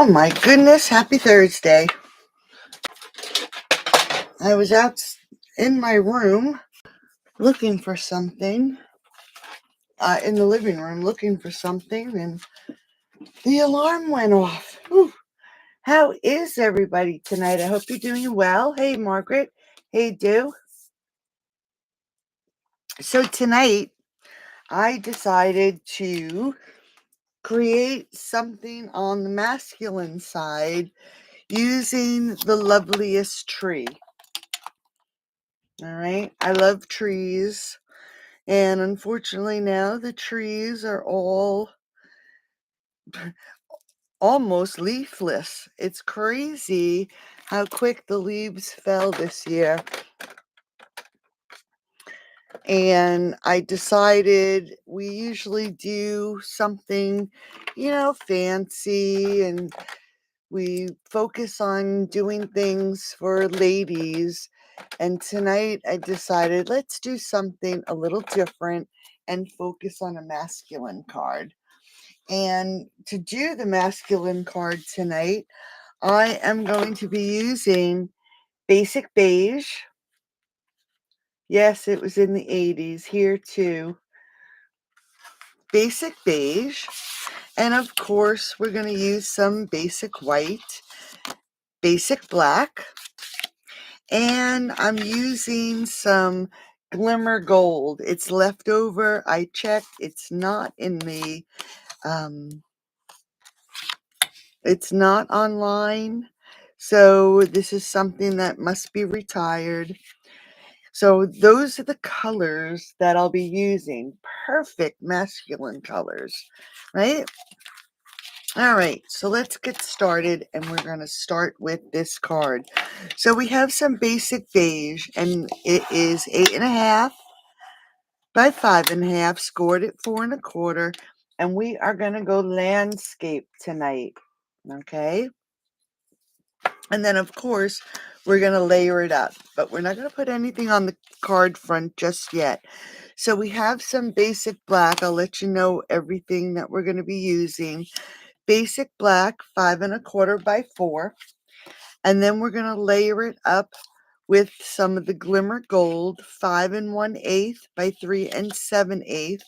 Oh my goodness, happy Thursday. I was out in my room looking for something, in the living room looking for something, and the alarm went off. Whew. How is everybody tonight? I hope you're doing well. Hey, Margaret. Hey, Do. So tonight, I decided to create something on the masculine side using the Loveliest Tree. All right. I love trees. And unfortunately now the trees are all almost leafless. It's crazy how quick the leaves fell this year. And I decided we usually do something, fancy, and we focus on doing things for ladies. And tonight I decided let's do something a little different and focus on a masculine card. And to do the masculine card tonight, I am going to be using Basic Beige. Yes, it was in the 80s here too. Basic Beige. And of course, we're going to use some Basic White, Basic Black. And I'm using some Glimmer Gold. It's leftover. I checked. It's not in the... It's not online, so this is something that must be retired. So those are the colors that I'll be using. Perfect masculine colors, right? All right, so let's get started, and we're going to start with this card. So we have some Basic Beige, and it is 8.5 by 5.5, scored at 4 1/4, and we are going to go landscape tonight, okay? And then, of course, we're going to layer it up. But we're not going to put anything on the card front just yet. So we have some Basic Black. I'll let you know everything that we're going to be using. Basic Black, 5 1/4 by 4. And then we're going to layer it up with some of the Glimmer Gold, 5 1/8 by 3 7/8.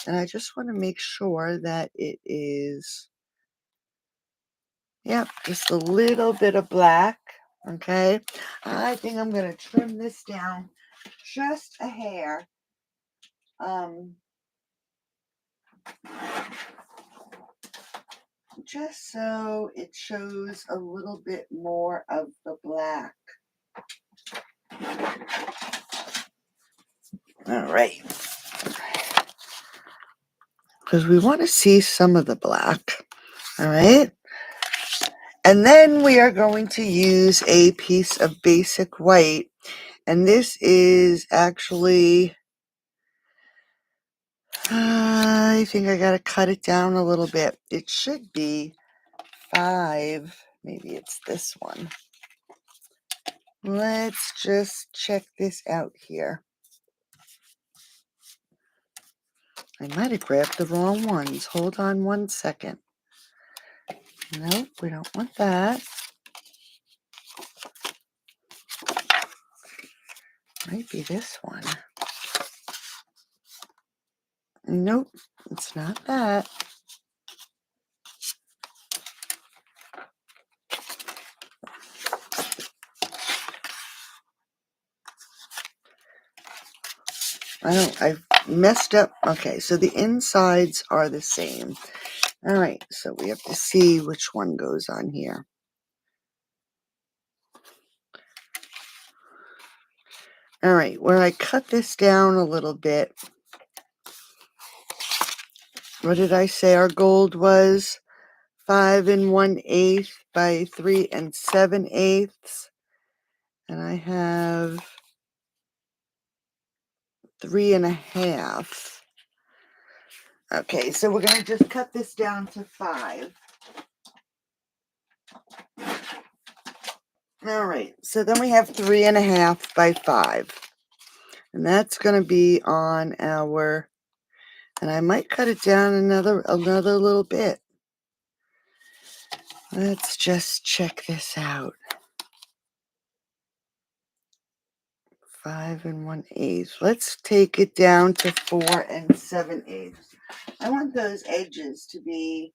And I just want to make sure that it is... Yep, just a little bit of black, okay? I think I'm going to trim this down just a hair. Just so it shows a little bit more of the black. All right. Because we want to see some of the black, all right? And then we are going to use a piece of Basic White. And this is actually... I think I got to cut it down a little bit. It should be 5. Maybe it's this one. Let's just check this out here. I might have grabbed the wrong ones. Hold on one second. Nope, we don't want that. Might be this one. Nope, it's not that. I've messed up. Okay, so the insides are the same. All right, so we have to see which one goes on here. All right, where I cut this down a little bit, what did I say our gold was? 5 1/8 by 3 7/8. And I have 3 1/2. Okay, so we're going to just cut this down to 5. All right, so then we have 3 1/2 by 5. And that's going to be on our... And I might cut it down another little bit. Let's just check this out. 5 1/8. Let's take it down to 4 7/8. I want those edges to be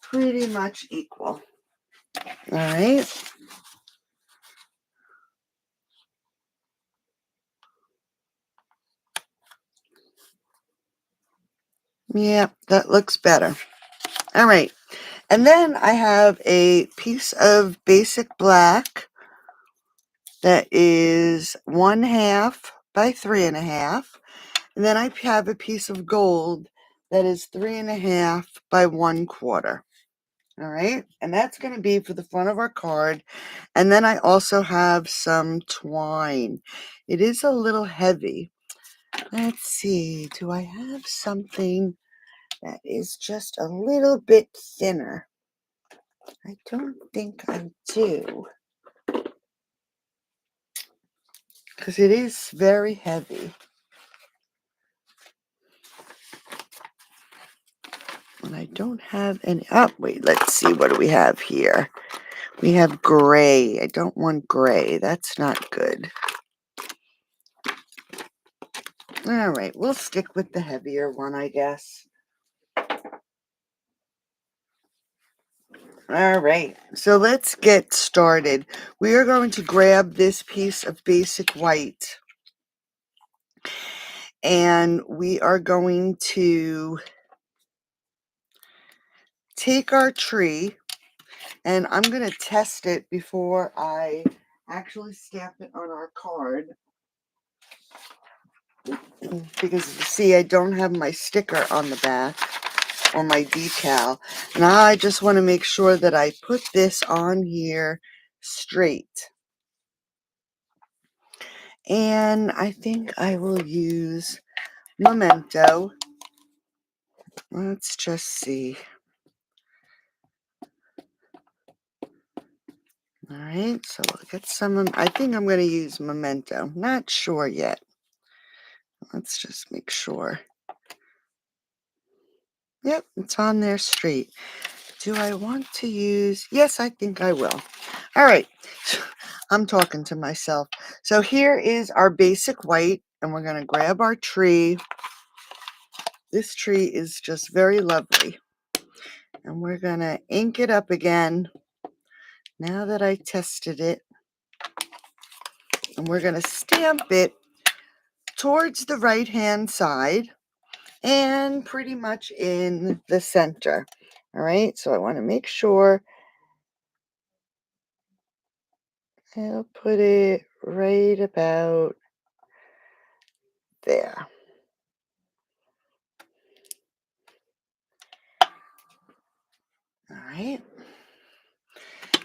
pretty much equal. All right. Yeah, that looks better. All right. And then I have a piece of basic black that is 1/2 by 3 1/2. And then I have a piece of gold that is 3 1/2 by 1/4. All right. And that's going to be for the front of our card. And then I also have some twine. It is a little heavy. Let's see. Do I have something that is just a little bit thinner? I don't think I do, because it is very heavy. And I don't have any. Oh, wait, let's see. What do we have here? We have gray. I don't want gray. That's not good. All right, we'll stick with the heavier one, I guess. All right, so let's get started. We are going to grab this piece of basic white, and we are going to take our tree, and I'm going to test it before I actually stamp it on our card, because you see I don't have my sticker on the back or my decal. Now I just want to make sure that I put this on here straight. And I think I will use Memento. Let's just see. All right, so we'll get some. I think I'm going to use Memento. Not sure yet. Let's just make sure. Yep, it's on there straight. Do I want to use? Yes, I think I will. All right. I'm talking to myself. So here is our basic white, and we're going to grab our tree. This tree is just very lovely. And we're going to ink it up again now that I tested it. And we're going to stamp it towards the right-hand side and pretty much in the center. All right, so I want to make sure I'll put it right about there. All right.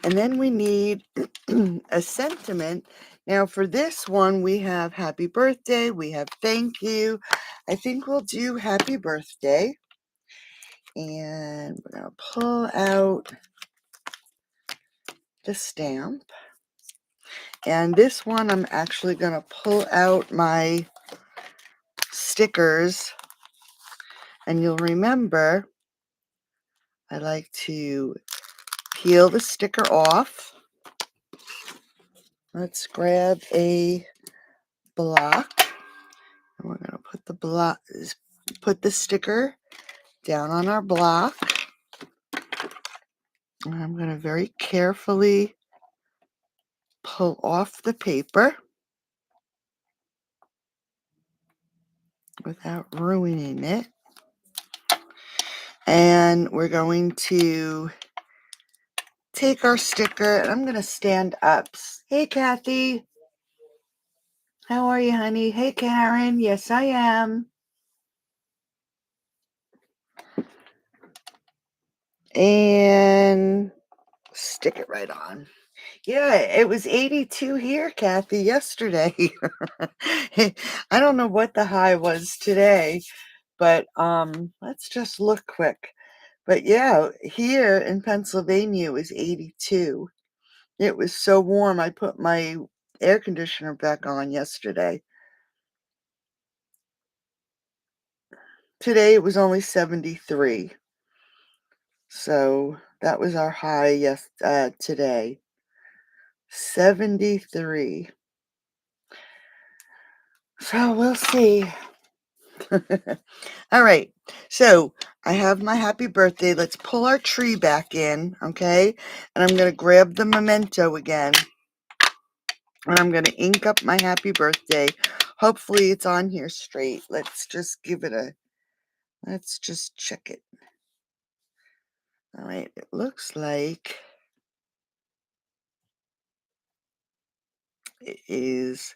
And then we need a sentiment. Now for this one, we have happy birthday. We have thank you. I think we'll do happy birthday. And we're going to pull out the stamp. And this one, I'm actually going to pull out my stickers. And you'll remember, I like to peel the sticker off. Let's grab a block. And we're going to put the sticker down on our block. And I'm going to very carefully pull off the paper without ruining it. And we're going to take our sticker, and I'm going to stand up. Hey, Kathy. How are you, honey? Hey, Karen. Yes, I am. And stick it right on. Yeah, it was 82 here, Kathy, yesterday. I don't know what the high was today, but let's just look quick. But yeah, here in Pennsylvania it was 82. It was so warm. I put my air conditioner back on yesterday. Today it was only 73. So That was our high today. 73. So we'll see. All right. So I have my happy birthday. Let's pull our tree back in, okay? And I'm going to grab the memento again. And I'm going to ink up my happy birthday. Hopefully it's on here straight. Let's just let's just check it. All right. It looks like it is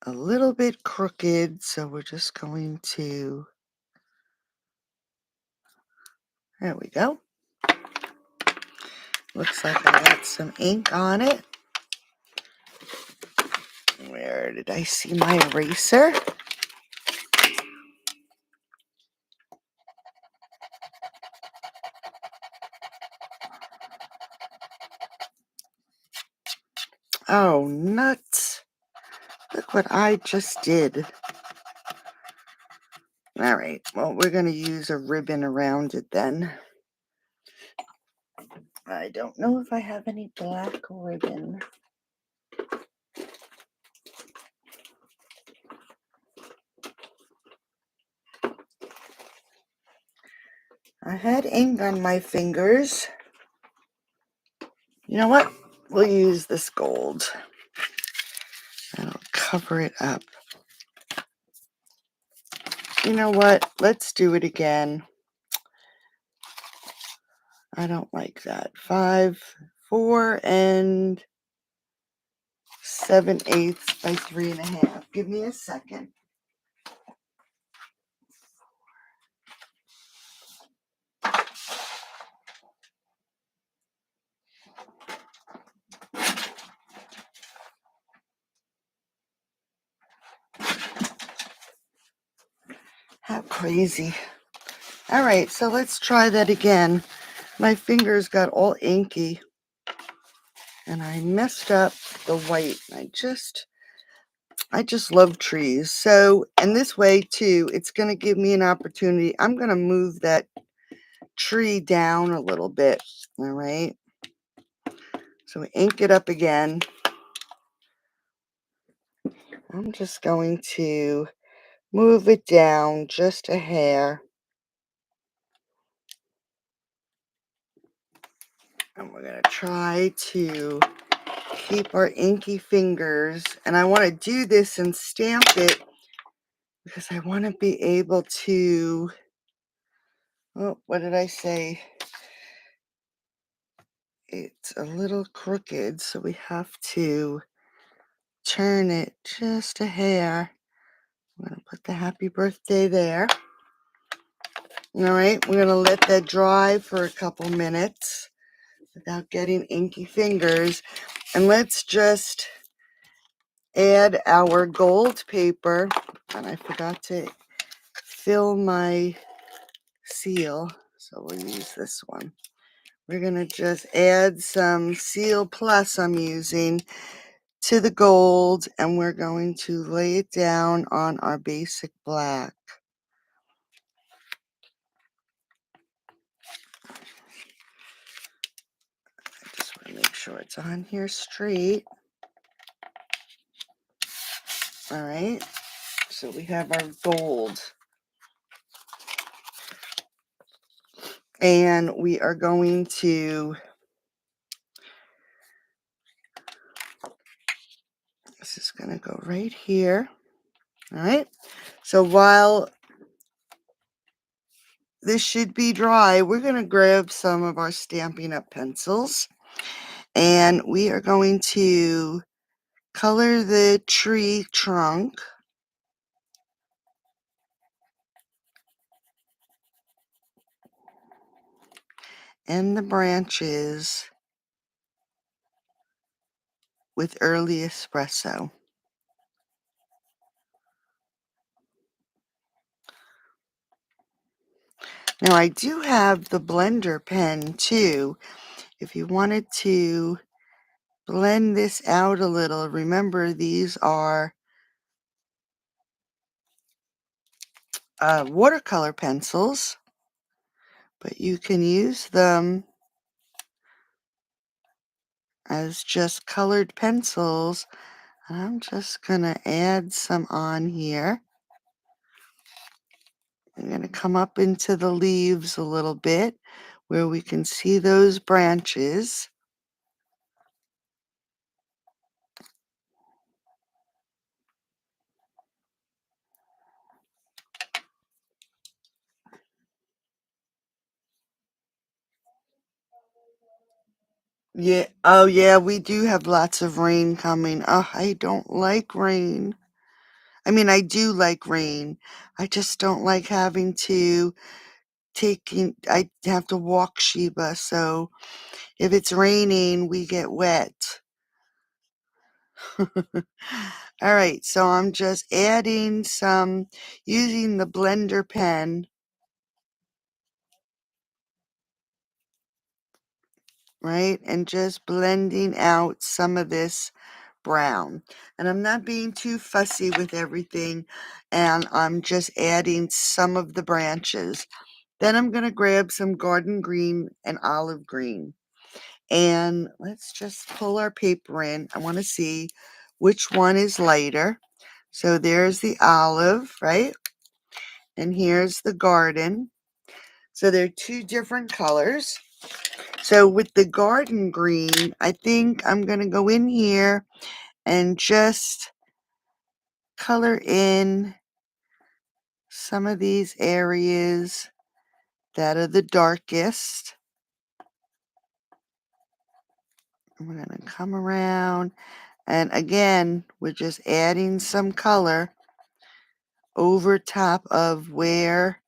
a little bit crooked. So we're just going to, there we go. Looks like I got some ink on it. Where did I see my eraser? Oh, nuts. Look what I just did. All right, well, we're going to use a ribbon around it then. I don't know if I have any black ribbon. I had ink on my fingers. You know what? We'll use this gold. That'll cover it up. You know what? Let's do it again. I don't like that. 5, 4, and 7/8 by 3.5. Give me a second. How crazy. All right, so let's try that again. My fingers got all inky and I messed up the white. I just love trees. So, and this way too, it's going to give me an opportunity. I'm going to move that tree down a little bit. All right. So we ink it up again. I'm just going to move it down just a hair. And we're going to try to keep our inky fingers. And I want to do this and stamp it because I want to be able to, oh, what did I say? It's a little crooked, so we have to turn it just a hair. I'm going to put the happy birthday there. All right, we're going to let that dry for a couple minutes without getting inky fingers. And let's just add our gold paper. And I forgot to fill my seal, so we'll use this one. We're going to just add some Seal Plus I'm using to the gold, and we're going to lay it down on our basic black. I just want to make sure it's on here straight. All right, so we have our gold. And we are going to, this is going to go right here. All right, so while this should be dry, we're going to grab some of our Stampin' Up pencils. And we are going to color the tree trunk. And the branches with early espresso. Now I do have the blender pen too. If you wanted to blend this out a little, remember these are watercolor pencils, but you can use them as just colored pencils. I'm just gonna add some on here. I'm gonna come up into the leaves a little bit where we can see those branches. Yeah, oh yeah, we do have lots of rain coming. Oh, I don't like rain. I mean, I do like rain. I just don't like having to I have to walk Sheba, so if it's raining, we get wet. All right, so I'm just adding some, using the blender pen, right? And just blending out some of this brown. And I'm not being too fussy with everything, and I'm just adding some of the branches. Then I'm going to grab some garden green and olive green. And let's just pull our paper in. I want to see which one is lighter. So there's the olive, right? And here's the garden. So they're two different colors. So with the garden green, I think I'm going to go in here and just color in some of these areas that are the darkest. We're going to come around, and again, we're just adding some color over top of where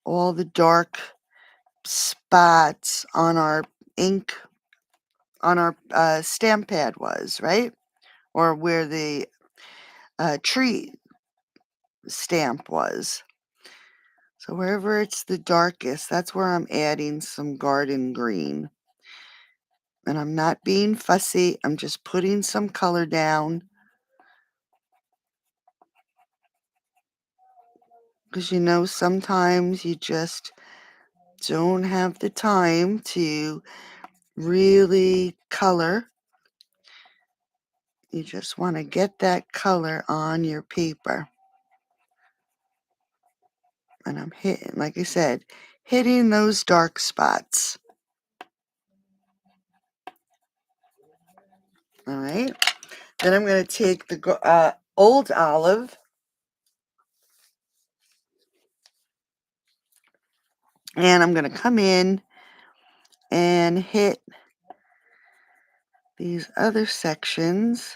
all the dark spots on our ink, on our stamp pad was, right? Or where the tree stamp was. So wherever it's the darkest, that's where I'm adding some garden green. And I'm not being fussy. I'm just putting some color down. Because sometimes you just don't have the time to really color. You just want to get that color on your paper. And I'm hitting, like I said, hitting those dark spots. All right. Then I'm going to take the old olive, and I'm going to come in and hit these other sections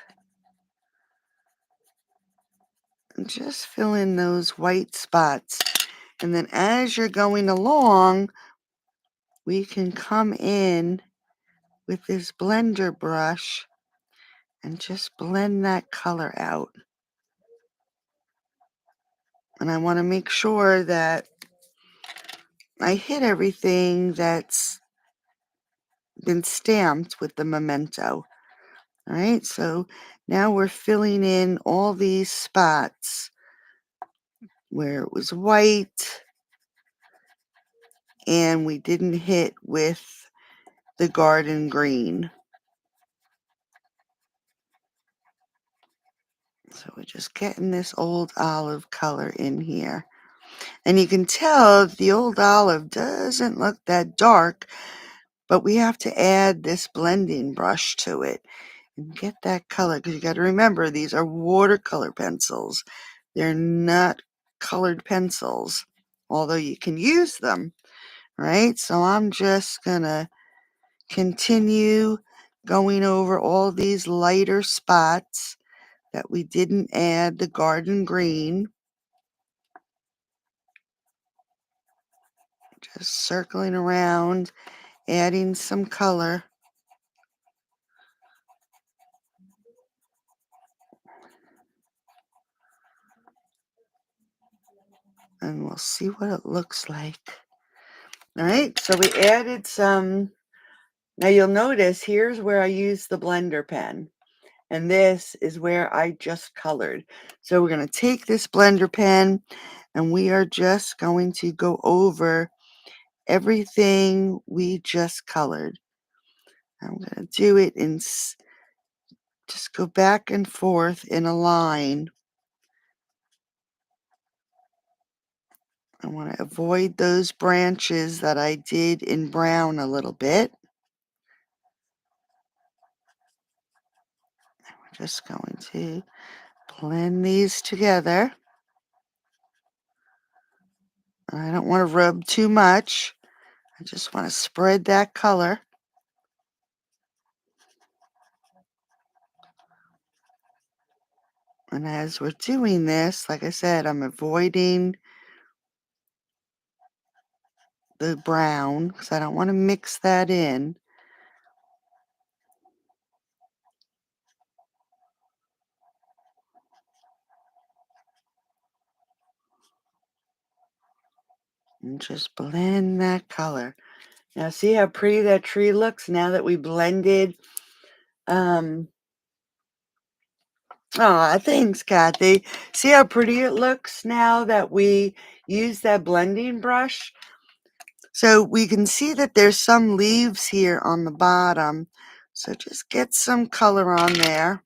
and just fill in those white spots. And then as you're going along, we can come in with this blender brush and just blend that color out. And I want to make sure that I hit everything that's been stamped with the memento. All right, so now we're filling in all these spots where it was white and we didn't hit with the garden green. So we're just getting this old olive color in here. And you can tell the old olive doesn't look that dark, but we have to add this blending brush to it and get that color, because you got to remember these are watercolor pencils. They're not colored pencils, although you can use them, right? So I'm just going to continue going over all these lighter spots that we didn't add the garden green. Just circling around, adding some color. And we'll see what it looks like. All right, so we added some. Now you'll notice here's where I use the blender pen, and this is where I just colored. So we're going to take this blender pen and we are just going to go over everything we just colored. I'm going to do it in, just go back and forth in a line. I want to avoid those branches that I did in brown a little bit. We're just going to blend these together. I don't want to rub too much. I just want to spread that color. And as we're doing this, like I said, I'm avoiding the brown because I don't want to mix that in. And just blend that color. Now see how pretty that tree looks now that we blended. Thanks, Kathy. See how pretty it looks now that we use that blending brush? So we can see that there's some leaves here on the bottom. So just get some color on there.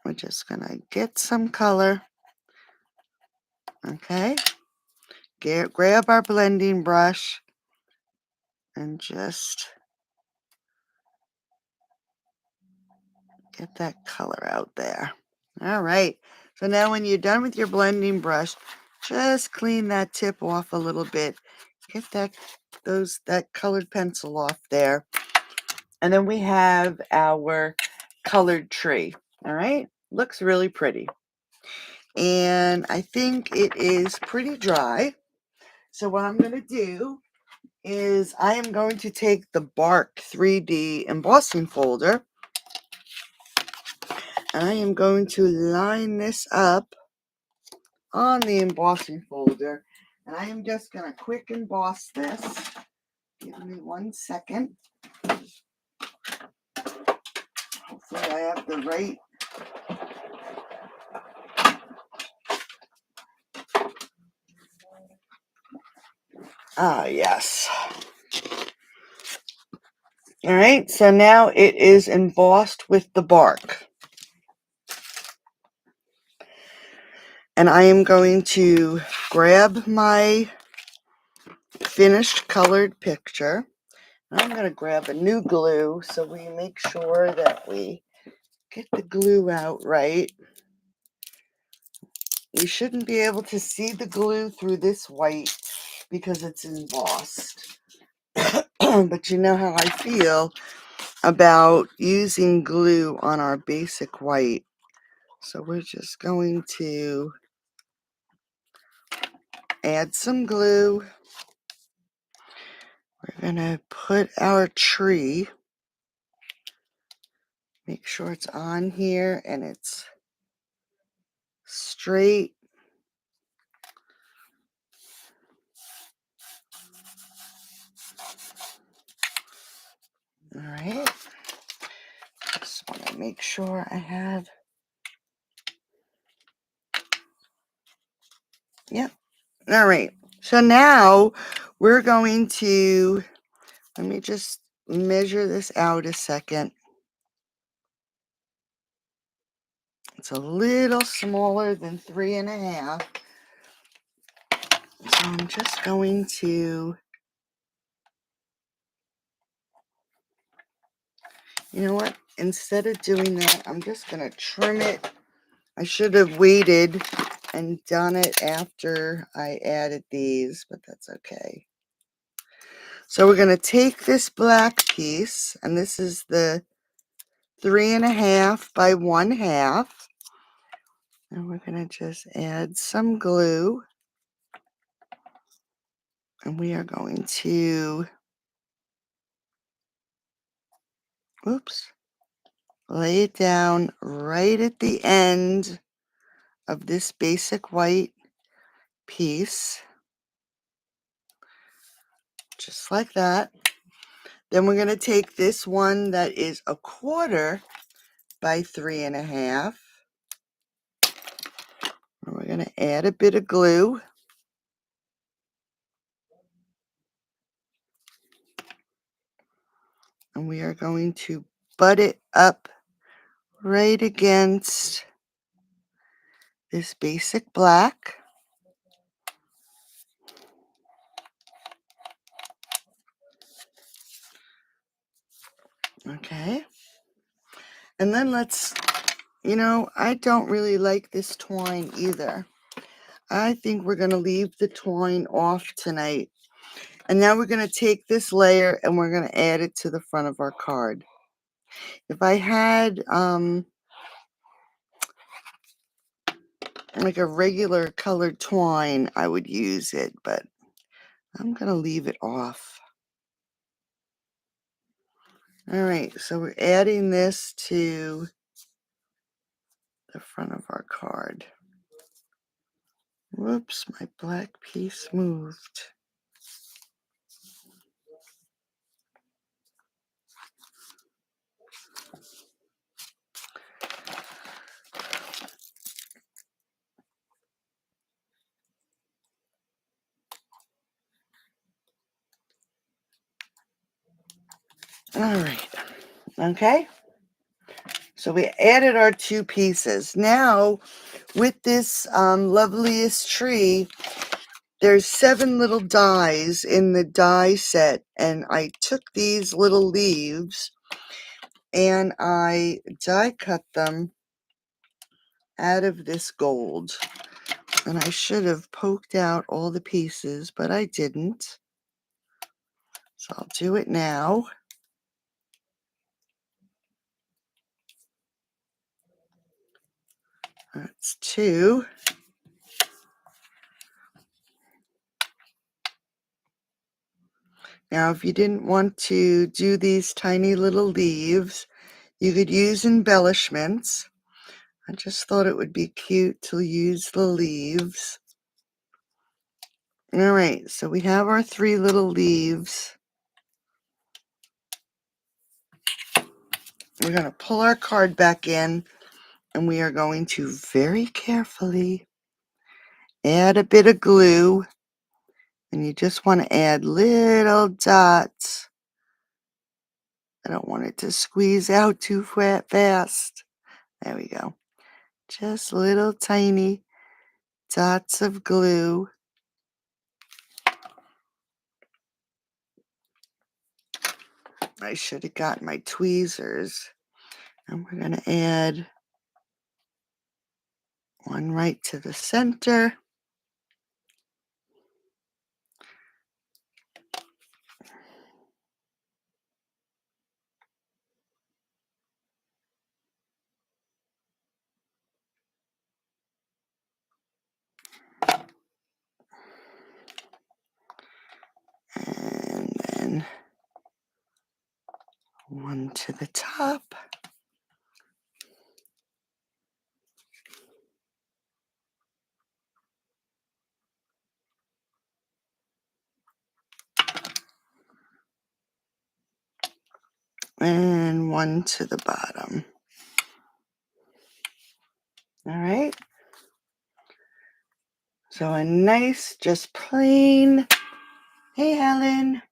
We're just going to get some color. Okay. Grab our blending brush and just get that color out there. All right. So now when you're done with your blending brush, just clean that tip off a little bit. Get that colored pencil off there. And then we have our colored tree. All right. Looks really pretty. And I think it is pretty dry. So what I'm going to do is I am going to take the Bark 3D embossing folder. I am going to line this up on the embossing folder. And I am just going to quick emboss this. Give me 1 second. Hopefully I have the right. Yes. All right, so now it is embossed with the bark. And I am going to grab my finished colored picture. I'm going to grab a new glue so we make sure that we get the glue out right. You shouldn't be able to see the glue through this white because it's embossed. But you know how I feel about using glue on our basic white. So we're just going to add some glue. We're going to put our tree, make sure it's on here and it's straight. All right. Just want to make sure I have. Yep. All right. So now we're going to, let me just measure this out a second. It's a little smaller than 3.5. So I'm just going to, you know what? Instead of doing that, I'm just going to trim it. I should have waited and done it after I added these, but that's okay. So we're going to take this black piece, and this is the 3.5 by 1/2. And we're going to just add some glue. And we are going to, lay it down right at the end of this basic white piece. Just like that. Then we're going to take this one that is 1/4 by 3.5. And we're going to add a bit of glue. And we are going to butt it up right against this basic black. Okay. And then let's, I don't really like this twine either. I think we're going to leave the twine off tonight. And now we're going to take this layer and we're going to add it to the front of our card. If I had like a regular colored twine, I would use it, but I'm going to leave it off. All right, so we're adding this to the front of our card. Whoops, my black piece moved. All right, okay. So we added our two pieces. Now, with this Loveliest Tree, there's 7 little dies in the die set, and I took these little leaves and I die cut them out of this gold. And I should have poked out all the pieces, but I didn't. So I'll do it now. That's 2. Now, if you didn't want to do these tiny little leaves, you could use embellishments. I just thought it would be cute to use the leaves. All right, so we have our 3 little leaves. We're going to pull our card back in, and we are going to very carefully add a bit of glue. And you just want to add little dots. I don't want it to squeeze out too fast. There we go. Just little tiny dots of glue. I should have got my tweezers. And we're going to add one right to the center. And then one to the top. And one to the bottom. All right. So a nice, just plain, hey Helen.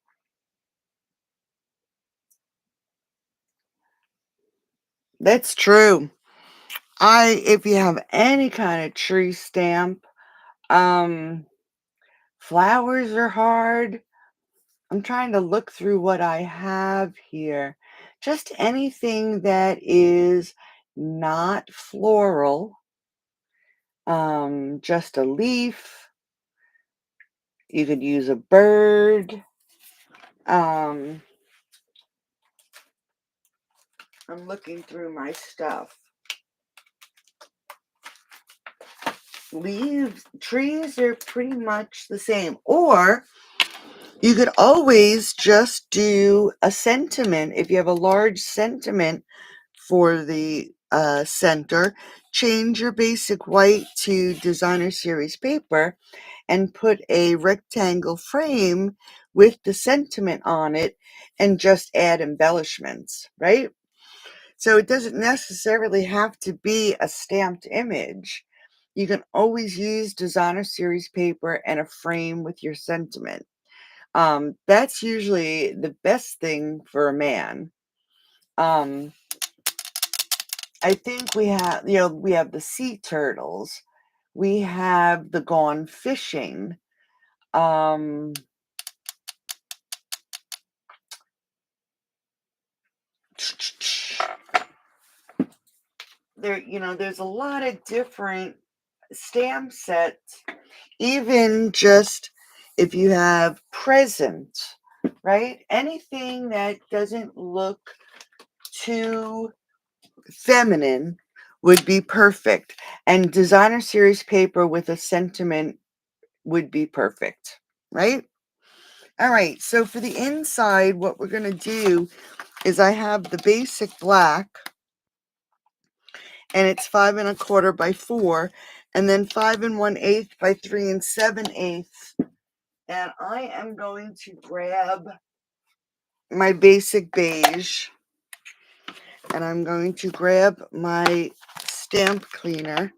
That's true. If you have any kind of tree stamp, flowers are hard. I'm trying to look through what I have here. Just anything that is not floral, just a leaf. You could use a bird. I'm looking through my stuff. Leaves, trees are pretty much the same. Or you could always just do a sentiment. If you have a large sentiment for the center, change your basic white to designer series paper and put a rectangle frame with the sentiment on it and just add embellishments, right? So it doesn't necessarily have to be a stamped image. You can always use designer series paper and a frame with your sentiment. That's usually the best thing for a man. Um, I think we have, we have the sea turtles. We have the gone fishing. Um, there's a lot of different stamp sets, even just if you have presents, right? Anything that doesn't look too feminine would be perfect. And designer series paper with a sentiment would be perfect, right? All right, so for the inside, what we're going to do is I have the basic black, and it's 5 1/4 by 4, and then 5 1/8 by 3 7/8. And I am going to grab my basic beige, and I'm going to grab my stamp cleaner,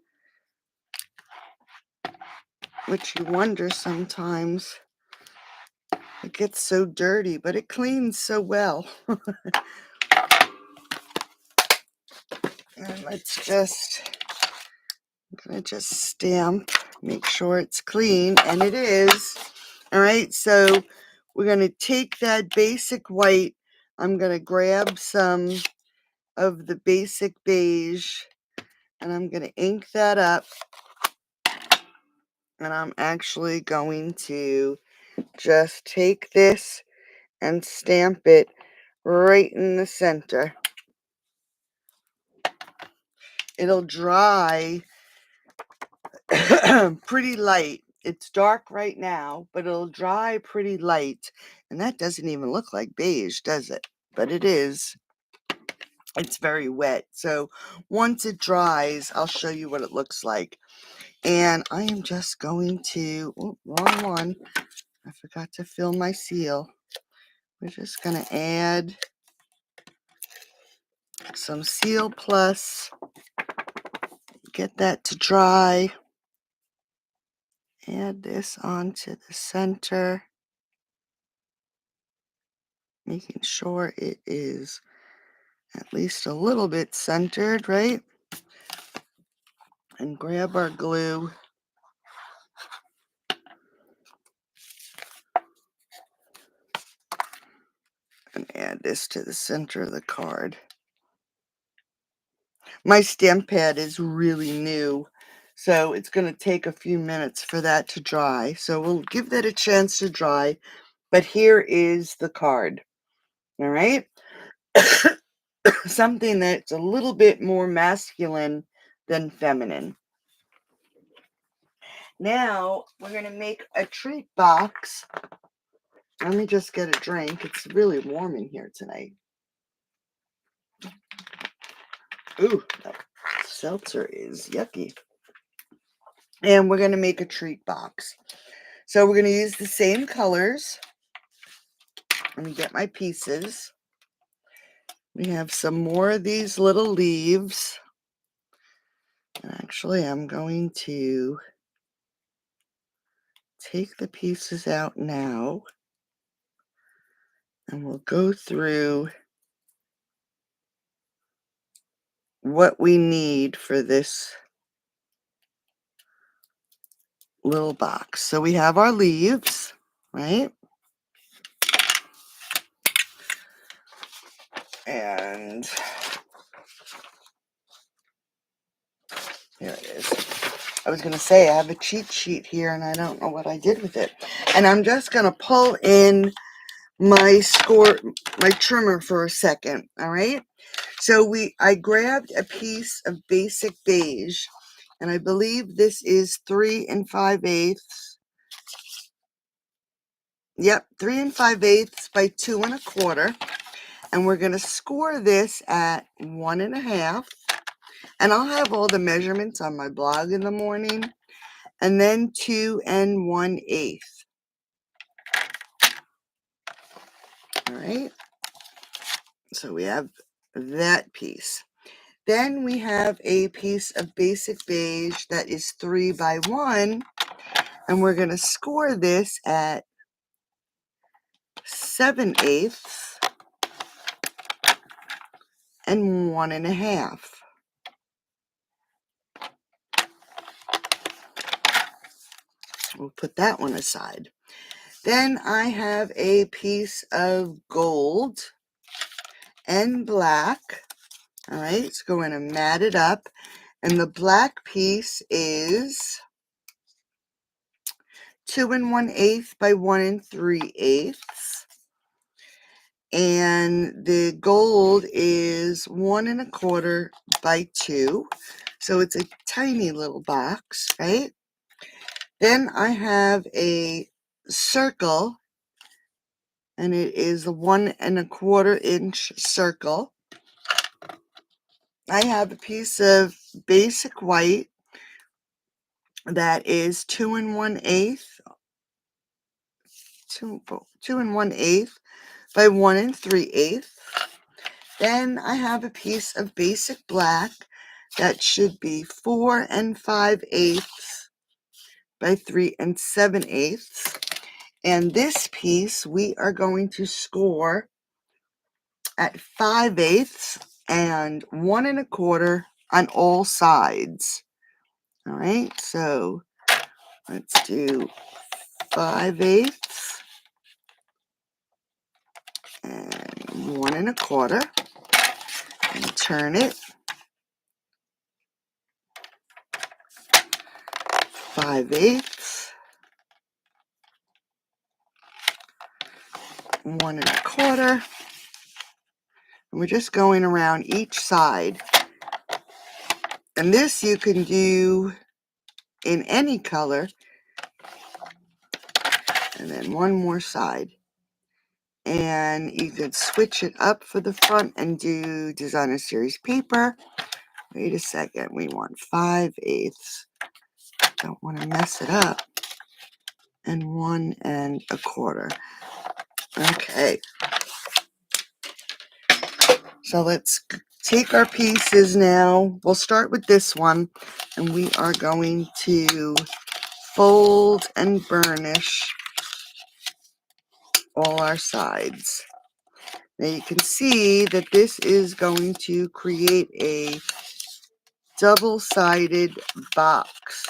which you wonder sometimes. It gets so dirty, but it cleans so well. And I'm going to just stamp, make sure it's clean, and it is. All right, so we're going to take that basic white. I'm going to grab some of the basic beige, and I'm going to ink that up. And I'm actually going to just take this and stamp it right in the center. It'll dry pretty light. It's dark right now, but it'll dry pretty light. And that doesn't even look like beige, does it? But it is. It's very wet. So once it dries, I'll show you what it looks like. And I am just going to, wrong one. I forgot to fill my seal. We're just going to add some Seal Plus, get that to dry. Add this onto the center, making sure it is at least a little bit centered, right? And grab our glue and add this to the center of the card. My stamp pad is really new, so it's going to take a few minutes for that to dry. So we'll give that a chance to dry, but here is the card, all right? Something that's a little bit more masculine than feminine. Now we're going to make a treat box. Let me just get a drink. It's really warm in here tonight. Ooh, that seltzer is yucky. And we're going to make a treat box. So we're going to use the same colors. Let me get my pieces. We have some more of these little leaves. And actually, I'm going to take the pieces out now. And we'll go through what we need for this little box. So we have our leaves, right? And here it is. I was going to say I have a cheat sheet here and I don't know what I did with it. And I'm just going to pull in my trimmer for a second, all right? So I grabbed a piece of basic beige, and I believe this is 3 5/8. Yep, 3 5/8 by 2 1/4. And we're going to score this at 1 1/2. And I'll have all the measurements on my blog in the morning. And then 2 1/8. All right. So we have that piece. Then we have a piece of basic beige that is 3 by 1. And we're going to score this at 7/8, and 1 1/2. We'll put that one aside. Then I have a piece of gold and black. All right, let's go in and mat it up. And the black piece is 2 1/8 by 1 3/8. And the gold is 1 1/4 by 2. So it's a tiny little box, right? Then I have a circle, and it is a 1 1/4 inch circle. I have a piece of basic white that is 2 1/8, 2 1/8 by 1 3/8. Then I have a piece of basic black that should be 4 5/8 by 3 7/8. And this piece we are going to score at 5/8 and 1 1/4 on all sides. All right, so let's do 5/8 and 1 1/4 and turn it. 5/8, 1 1/4. And we're just going around each side. And this you can do in any color. And then one more side. And you could switch it up for the front and do designer series paper. Wait a second, we want 5/8. Don't want to mess it up. And 1 1/4. Okay. So let's take our pieces now. We'll start with this one, and we are going to fold and burnish all our sides. Now you can see that this is going to create a double-sided box.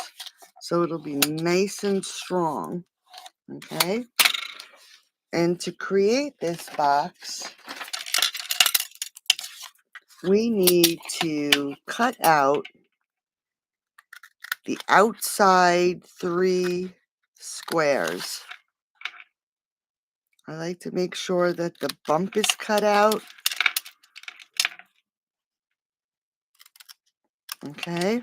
So it'll be nice and strong. Okay? And to create this box, we need to cut out the outside 3 squares. I like to make sure that the bump is cut out. Okay?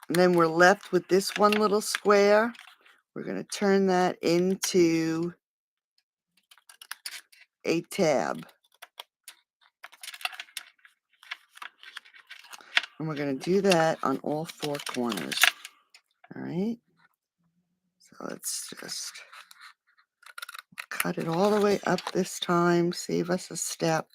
And then we're left with this one little square. We're going to turn that into a tab. And we're going to do that on all 4 corners. All right? So let's just cut it all the way up this time, save us a step.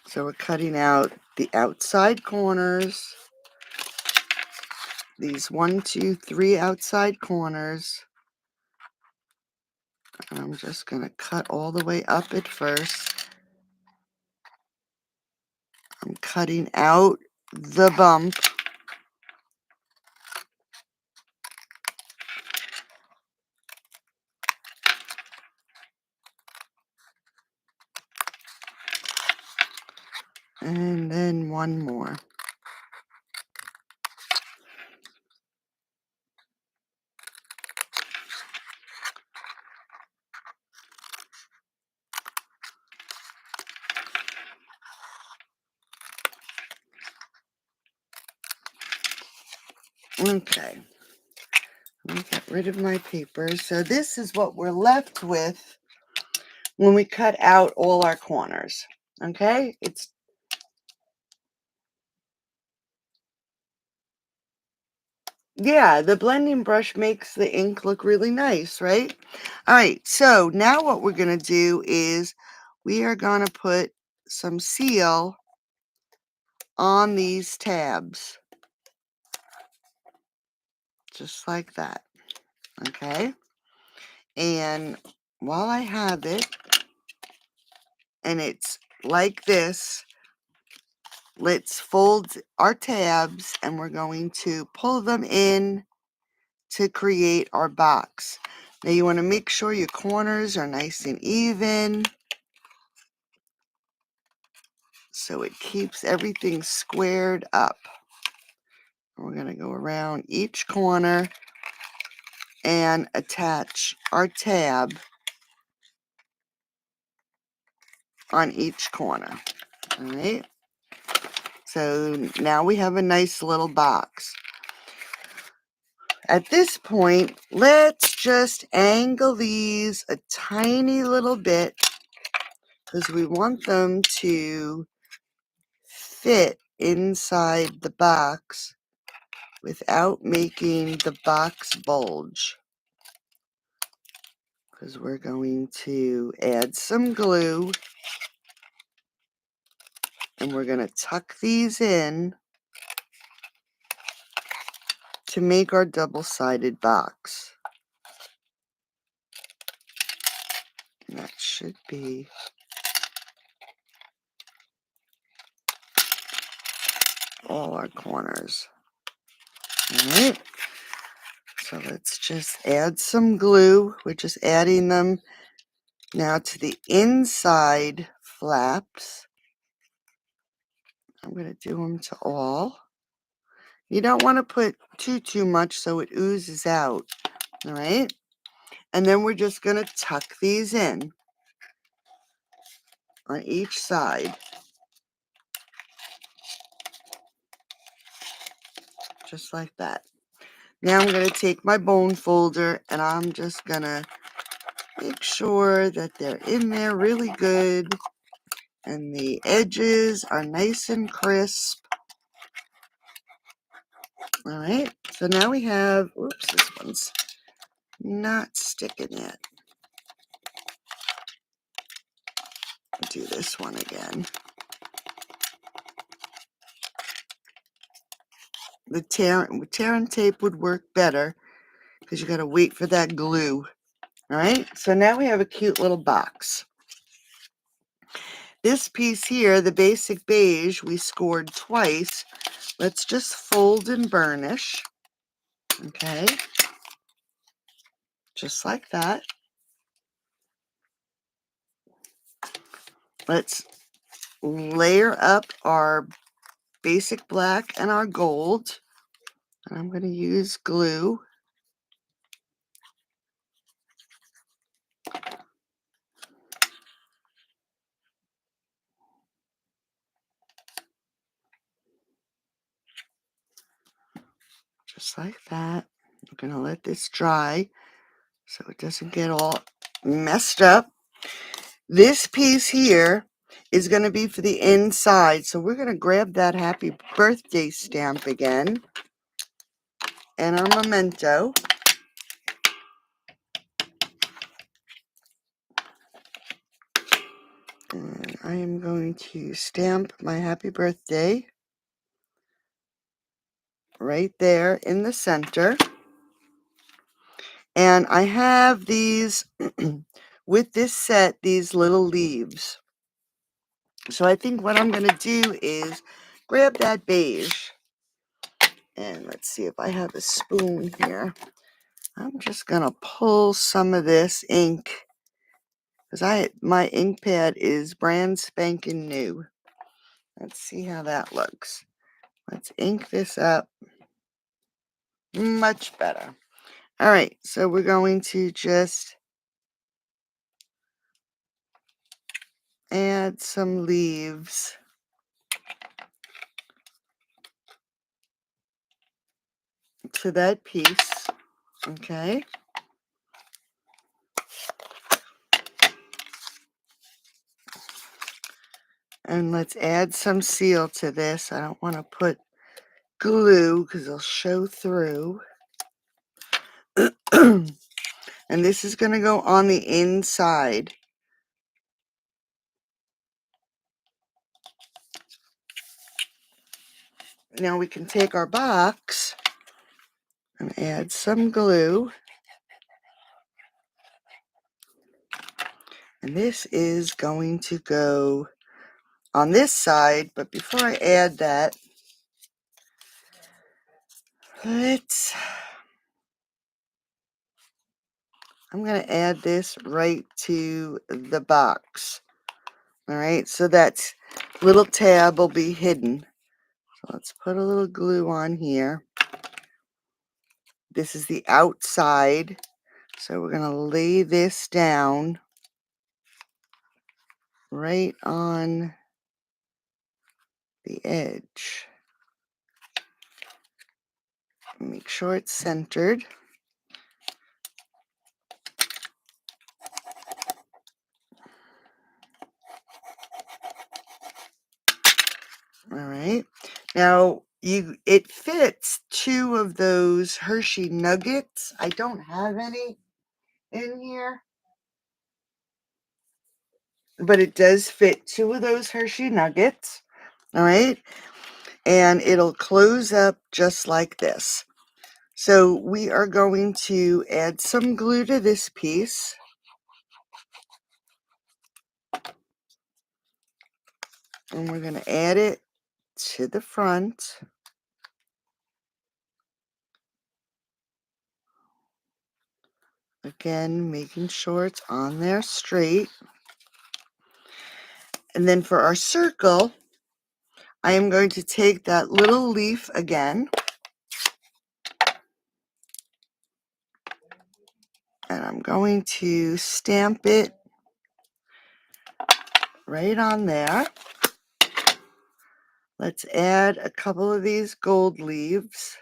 So we're cutting out the outside corners, these 1, 2, 3 outside corners. And I'm just going to cut all the way up at first. I'm cutting out the bump. And then one more. Okay. Let me get rid of my paper. So this is what we're left with when we cut out all our corners. Okay? Yeah, the blending brush makes the ink look really nice, right? All right, so now what we're going to do is we are going to put some seal on these tabs. Just like that. Okay. And while I have it, and it's like this, let's fold our tabs and we're going to pull them in to create our box. Now you want to make sure your corners are nice and even so it keeps everything squared up. We're going to go around each corner and attach our tab on each corner. All right. So now we have a nice little box. At this point, let's just angle these a tiny little bit because we want them to fit inside the box without making the box bulge. Because we're going to add some glue and we're going to tuck these in to make our double-sided box. And that should be all our corners. All right. So let's just add some glue. We're just adding them now to the inside flaps. I'm going to do them to all. You don't want to put too much so it oozes out. All right. And then we're just going to tuck these in on each side. Just like that. Now I'm going to take my bone folder and I'm just going to make sure that they're in there really good and the edges are nice and crisp. All right, so now we have, oops, this one's not sticking yet. I'll do this one again. The tearing tape would work better because you got to wait for that glue. All right, so now we have a cute little box. This piece here, the basic beige, we scored twice. Let's just fold and burnish. Okay, just like that. Let's layer up our basic black and our gold. And I'm going to use glue. Just like that. I'm going to let this dry so it doesn't get all messed up. This piece here is going to be for the inside. So we're going to grab that happy birthday stamp again and our memento. And I am going to stamp my happy birthday right there in the center. And I have these, with this set, these little leaves. So I think what I'm going to do is grab that beige. And let's see if I have a spoon here. I'm just going to pull some of this ink. Because my ink pad is brand spanking new. Let's see how that looks. Let's ink this up. Much better. All right, so we're going to just add some leaves to that piece. Okay. And let's add some seal to this. I don't want to put glue because it'll show through. And this is going to go on the inside. Now we can take our box and add some glue. And this is going to go on this side, but before I add that, I'm going to add this right to the box. All right, so that little tab will be hidden. So let's put a little glue on here. This is the outside. So we're going to lay this down right on the edge. Make sure it's centered. All right. Now it fits 2 of those Hershey nuggets. I don't have any in here, but it does fit 2 of those Hershey nuggets. All right. And it'll close up just like this. So we are going to add some glue to this piece. And we're going to add it to the front. Again, making sure it's on there straight. And then for our circle, I am going to take that little leaf again. And I'm going to stamp it right on there. Let's add a couple of these gold leaves.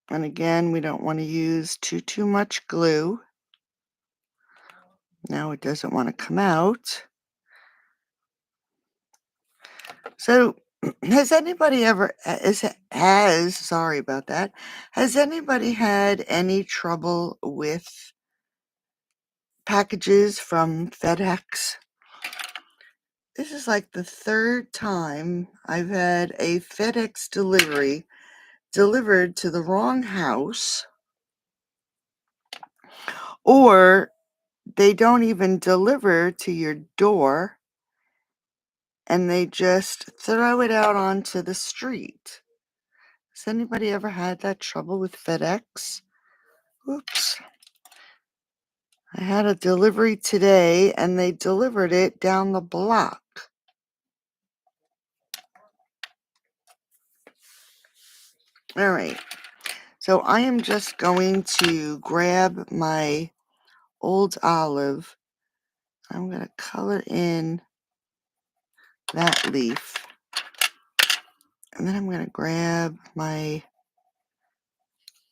And again, we don't want to use too much glue. Now it doesn't want to come out. So has anybody ever, sorry about that, has anybody had any trouble with packages from FedEx? This is like the 3rd time I've had a FedEx delivery delivered to the wrong house, or they don't even deliver to your door and they just throw it out onto the street. Has anybody ever had that trouble with FedEx? Oops. I had a delivery today and they delivered it down the block. All right. So I am just going to grab my old olive. I'm going to color in that leaf. And then I'm going to grab my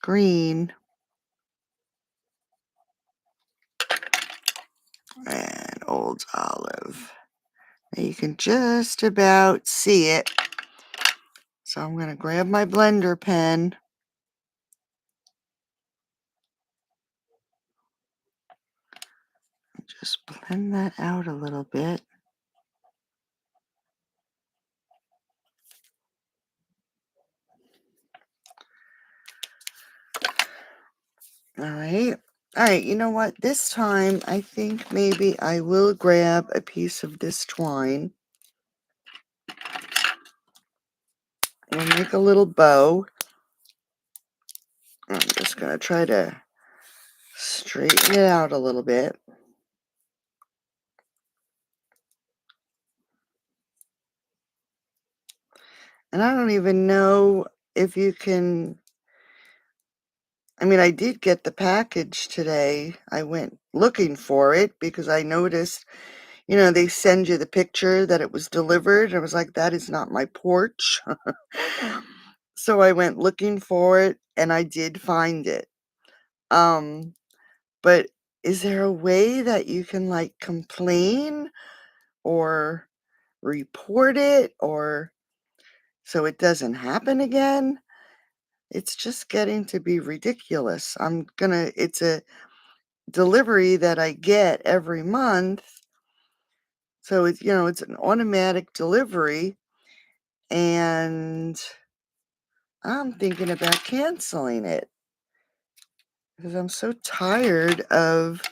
green and old olive. Now you can just about see it. So I'm going to grab my blender pen. And just blend that out a little bit. All right. All right, you know what? This time, I think maybe I will grab a piece of this twine. We'll make a little bow. I'm just going to try to straighten it out a little bit. And I don't even know if you can... I mean, I did get the package today. I went looking for it because I noticed, you know, they send you the picture that it was delivered. I was like, that is not my porch. So I went looking for it and I did find it. But is there a way that you can like complain or report it or so it doesn't happen again? It's just getting to be ridiculous. It's a delivery that I get every month, So it's, it's an automatic delivery, and I'm thinking about canceling it because I'm so tired of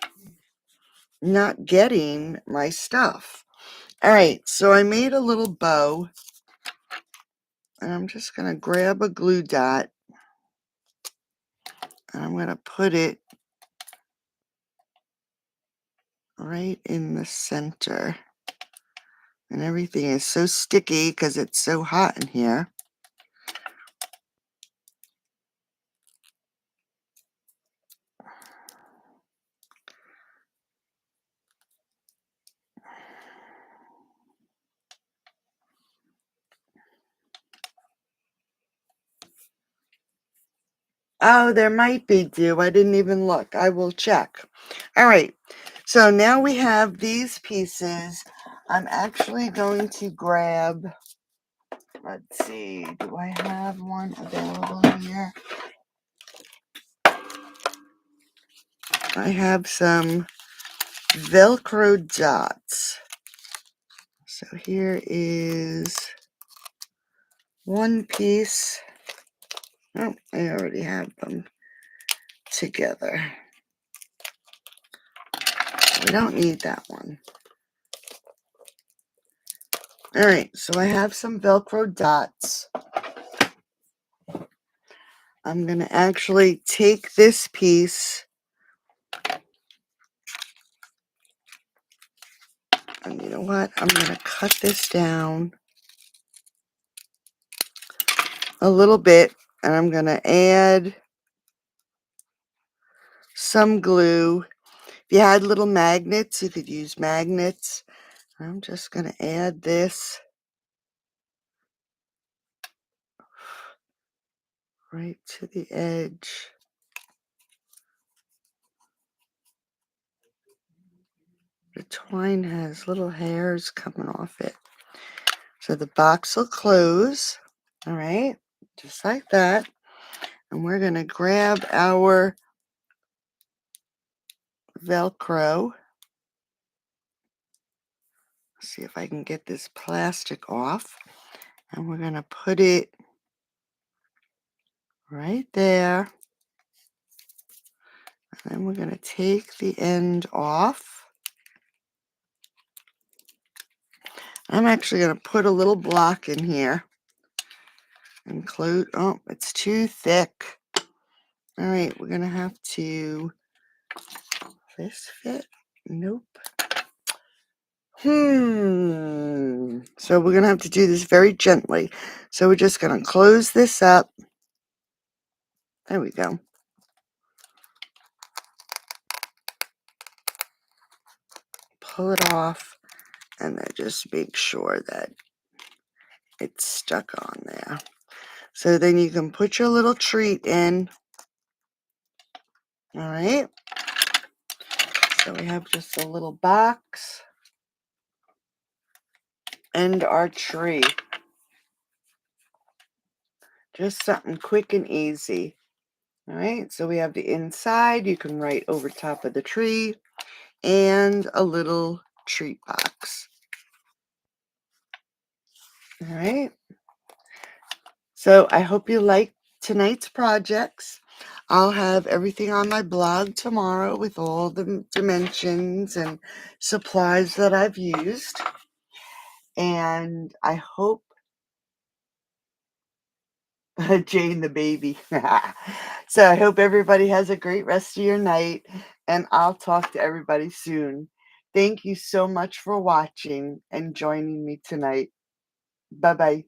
not getting my stuff. All right, so I made a little bow, and I'm just going to grab a glue dot, and I'm going to put it right in the center. And everything is so sticky because it's so hot in here. Oh, there might be dew. I didn't even look. I will check. All right. So now we have these pieces. I'm actually going to grab, let's see, do I have one available here? I have some Velcro dots. So here is one piece. Oh, I already have them together. We don't need that one. All right, so I have some Velcro dots. I'm going to actually take this piece, and you know what? I'm going to cut this down a little bit, and I'm going to add some glue. If you had little magnets, you could use magnets. I'm just going to add this right to the edge. The twine has little hairs coming off it. So the box will close. All right, just like that. And we're going to grab our Velcro. See if I can get this plastic off. And we're going to put it right there. And then we're going to take the end off. I'm actually going to put a little block in here. Include, oh, it's too thick. All right, we're going to have to, this fit? Nope. So we're going to have to do this very gently. So we're just going to close this up. There we go. Pull it off, and then just make sure that it's stuck on there. So then you can put your little treat in. All right. So we have just a little box and our tree. Just something quick and easy. All right. So we have the inside. You can write over top of the tree, and a little treat box. All right. So I hope you liked tonight's projects. I'll have everything on my blog tomorrow with all the dimensions and supplies that I've used. And I hope Jane the baby. So I hope everybody has a great rest of your night, and I'll talk to everybody soon. Thank you so much for watching and joining me tonight. Bye-bye.